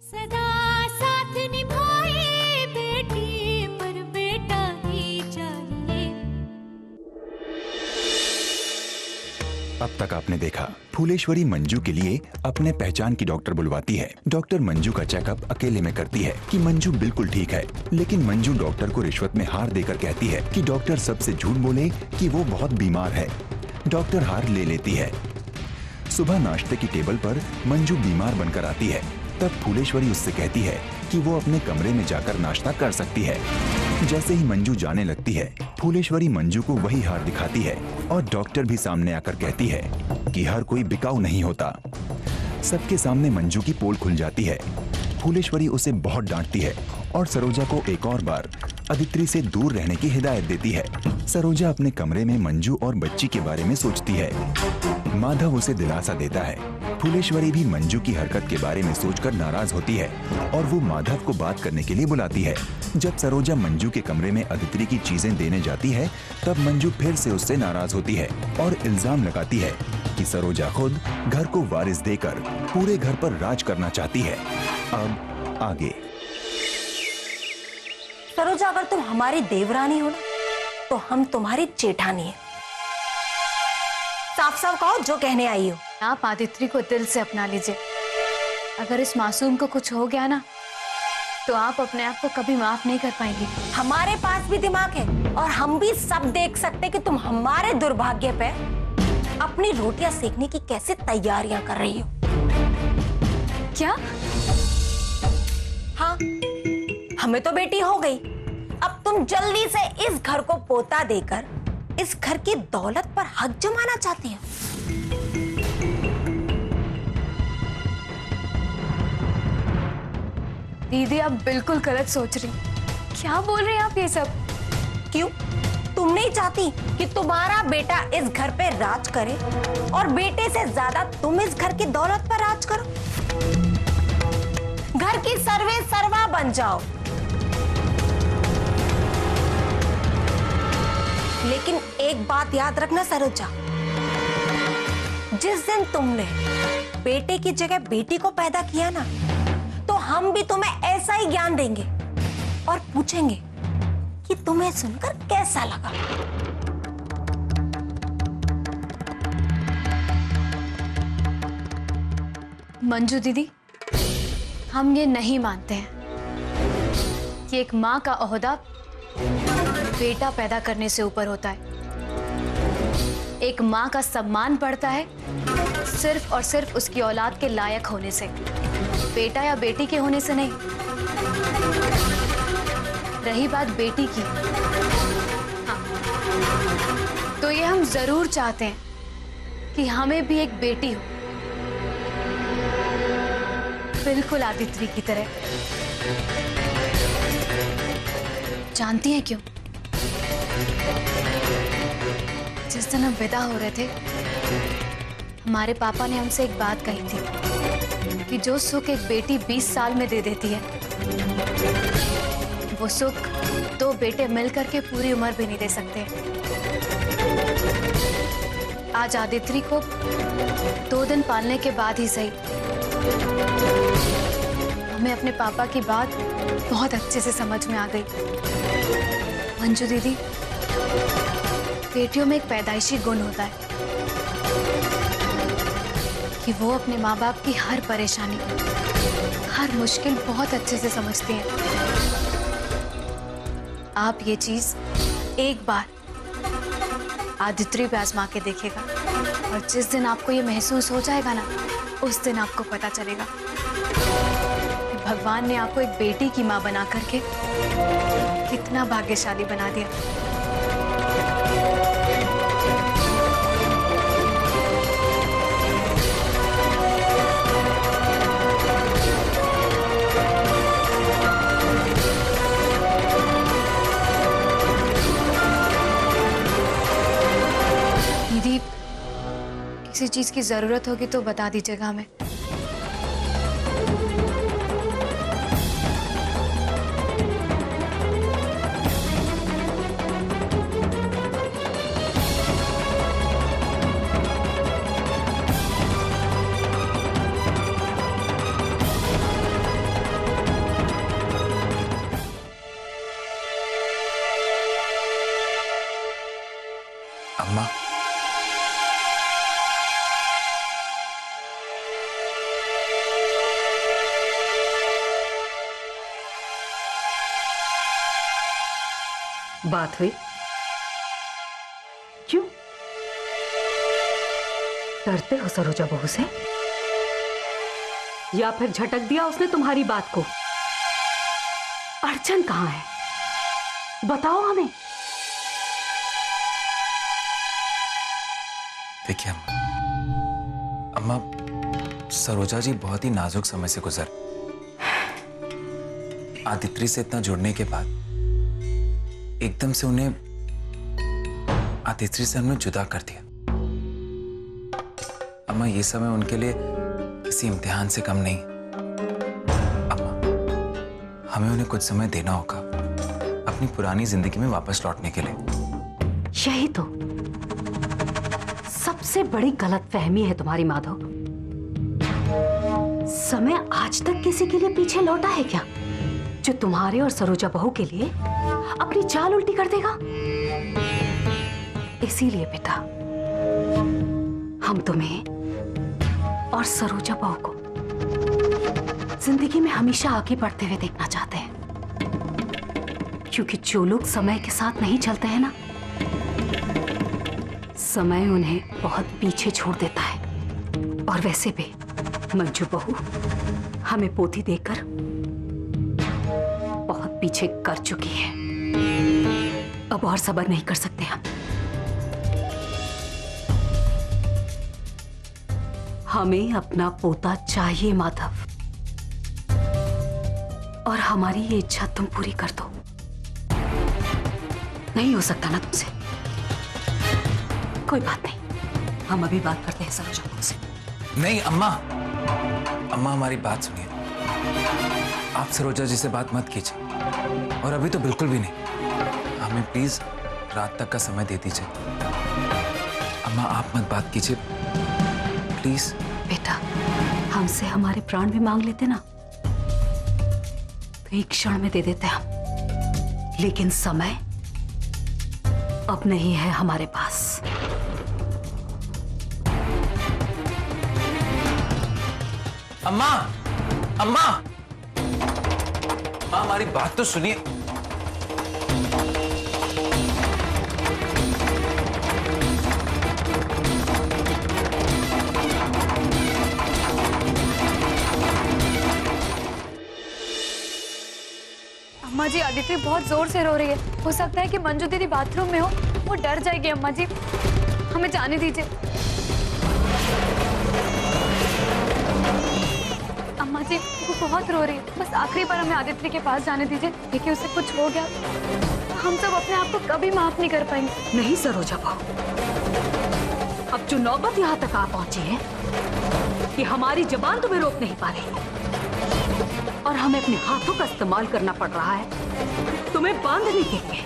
सदा साथ निभाए बेटी पर बेटा ही चाहिए। अब तक आपने देखा, फूलेश्वरी मंजू के लिए अपने पहचान की डॉक्टर बुलवाती है। डॉक्टर मंजू का चेकअप अकेले में करती है कि मंजू बिल्कुल ठीक है, लेकिन मंजू डॉक्टर को रिश्वत में हार देकर कहती है कि डॉक्टर सबसे झूठ बोले कि वो बहुत बीमार है। डॉक्टर हार ले लेती है। सुबह नाश्ते की टेबल पर मंजू बीमार बनकर आती है। तब फूलेश्वरी उससे कहती है कि वो अपने कमरे में जाकर नाश्ता कर सकती है। जैसे ही मंजू जाने लगती है, फूलेश्वरी मंजू को वही हार दिखाती है और डॉक्टर भी सामने आकर कहती है कि हर कोई बिकाऊ नहीं होता। सबके सामने मंजू की पोल खुल जाती है। फूलेश्वरी उसे बहुत डांटती है और सरोजा को एक और बार अदिति से दूर रहने की हिदायत देती है। सरोजा अपने कमरे में मंजू और बच्ची के बारे में सोचती है। माधव उसे दिलासा देता है। फूलेश्वरी भी मंजू की हरकत के बारे में सोचकर नाराज होती है और वो माधव को बात करने के लिए बुलाती है। जब सरोजा मंजू के कमरे में अदिति की चीजें देने जाती है, तब मंजू फिर से उससे नाराज होती है और इल्जाम लगाती है कि सरोजा खुद घर को वारिस देकर पूरे घर पर राज करना चाहती है। अब आगे। सरोजा, अगर तुम हमारी देवरानी हो ना, तो हम तुम्हारी जेठानी है। साफ साफ कहो जो कहने आई हो। आप आदित्य को दिल से अपना लीजिए। अगर इस मासूम को कुछ हो गया ना, तो आप अपने आप को कभी माफ नहीं कर पाएंगे। हमारे पास भी दिमाग है और हम भी सब देख सकते कि तुम हमारे दुर्भाग्य पे अपनी रोटियां सेकने की कैसे तैयारियां कर रही हो। क्या? हाँ, हमें तो बेटी हो गई। अब तुम जल्दी से इस घर को पोता देकर इस घर की दौलत पर हक जमाना चाहती हो। दीदी, आप बिल्कुल गलत सोच रही। क्या बोल रहे हैं आप ये सब? क्यों? तुम नहीं चाहती कि तुम्हारा बेटा इस घर पे राज करे और बेटे से ज्यादा तुम इस घर की दौलत पर राज करो, घर की सर्वे सर्वा बन जाओ। लेकिन एक बात याद रखना सरोजा, जिस दिन तुमने बेटे की जगह बेटी को पैदा किया ना, तो हम भी तुम्हें ऐसा ही ज्ञान देंगे और पूछेंगे कि तुम्हें सुनकर कैसा लगा। मंजू दीदी, हम ये नहीं मानते हैं कि एक माँ का ओहदा बेटा पैदा करने से ऊपर होता है। एक माँ का सम्मान बढ़ता है सिर्फ और सिर्फ उसकी औलाद के लायक होने से, बेटा या बेटी के होने से नहीं। रही बात बेटी की, हाँ, तो ये हम जरूर चाहते हैं कि हमें भी एक बेटी हो, बिल्कुल आदित्य की तरह। जानती हैं क्यों? जिस दिन हम विदा हो रहे थे, हमारे पापा ने हमसे एक बात कही थी कि जो सुख एक बेटी 20 साल में दे देती है, वो सुख 2 बेटे मिलकर के पूरी उम्र भी नहीं दे सकते। आज आदित्य को 2 दिन पालने के बाद ही सही, हमें अपने पापा की बात बहुत अच्छे से समझ में आ गई। मंजू दीदी, बेटियों में एक पैदाइशी गुण होता है कि वो अपने माँ बाप की हर परेशानी, हर मुश्किल बहुत अच्छे से समझती हैं। आप ये चीज एक बार आदित्य पे आजमा के देखिएगा और जिस दिन आपको ये महसूस हो जाएगा ना, उस दिन आपको पता चलेगा कि भगवान ने आपको एक बेटी की माँ बना करके कितना भाग्यशाली बना दिया। दीदी, किसी चीज की जरूरत होगी तो बता दीजिएगा हमें। बात हुई? क्यों डरते हो सरोजा बहू से? या फिर झटक दिया उसने तुम्हारी बात को? अर्चन कहाँ है, बताओ हमें। देखिए अम्मा, सरोजा जी बहुत ही नाजुक समय से गुजर, आदित्रि से इतना जुड़ने के बाद एकदम से उन्हें आदित्रि से हमने जुदा कर दिया। अम्मा ये समय उनके लिए किसी इम्तिहान से कम नहीं। अम्मा हमें उन्हें कुछ समय देना होगा अपनी पुरानी जिंदगी में वापस लौटने के लिए। यही तो सबसे बड़ी गलतफहमी है तुम्हारी माधव। समय आज तक किसी के लिए पीछे लौटा है क्या, जो तुम्हारे और सरोजा बहू के लिए अपनी चाल उल्टी कर देगा? इसीलिए बेटा हम तुम्हें और सरोजा बहू को जिंदगी में हमेशा आगे बढ़ते हुए देखना चाहते हैं, क्योंकि जो लोग समय के साथ नहीं चलते हैं ना, समय उन्हें बहुत पीछे छोड़ देता है। और वैसे भी मंजू बहू हमें पोती देकर बहुत पीछे कर चुकी है। अब और सब्र नहीं कर सकते हम। हमें अपना पोता चाहिए माधव, और हमारी ये इच्छा तुम पूरी कर दो। नहीं हो सकता ना तुमसे? कोई बात नहीं, हम अभी बात करते हैं सरोजा बहू से। नहीं अम्मा, अम्मा हमारी बात सुनिए। आप सरोजा जी से बात मत कीजिए, और अभी तो बिल्कुल भी नहीं। हमें प्लीज रात तक का समय दे दीजिए। अम्मा आप मत बात कीजिए प्लीज। बेटा हमसे हमारे प्राण भी मांग लेते ना तो एक क्षण में दे देते हम, लेकिन समय अब नहीं है हमारे पास। अम्मा, अम्मा, अम्मा हमारी बात तो सुनिए। अम्मा जी, आदित्य बहुत जोर से रो रही है। हो सकता है कि मंजू दीदी बाथरूम में हो, वो डर जाएगी। अम्मा जी हमें जाने दीजिए। अम्मा जी वो बहुत रो रही है, बस आखिरी बार हमें आदित्य के पास जाने दीजिए। देखिए उसे कुछ हो गया हम सब अपने आप को कभी माफ नहीं कर पाएंगे। नहीं सरोजा बहू, अब जो नौबत यहाँ तक आ पहुंची है कि हमारी जबान तुम्हें रोक नहीं पा रही और हमें अपने हाथों का इस्तेमाल करना पड़ रहा है तुम्हें बांधने के लिए।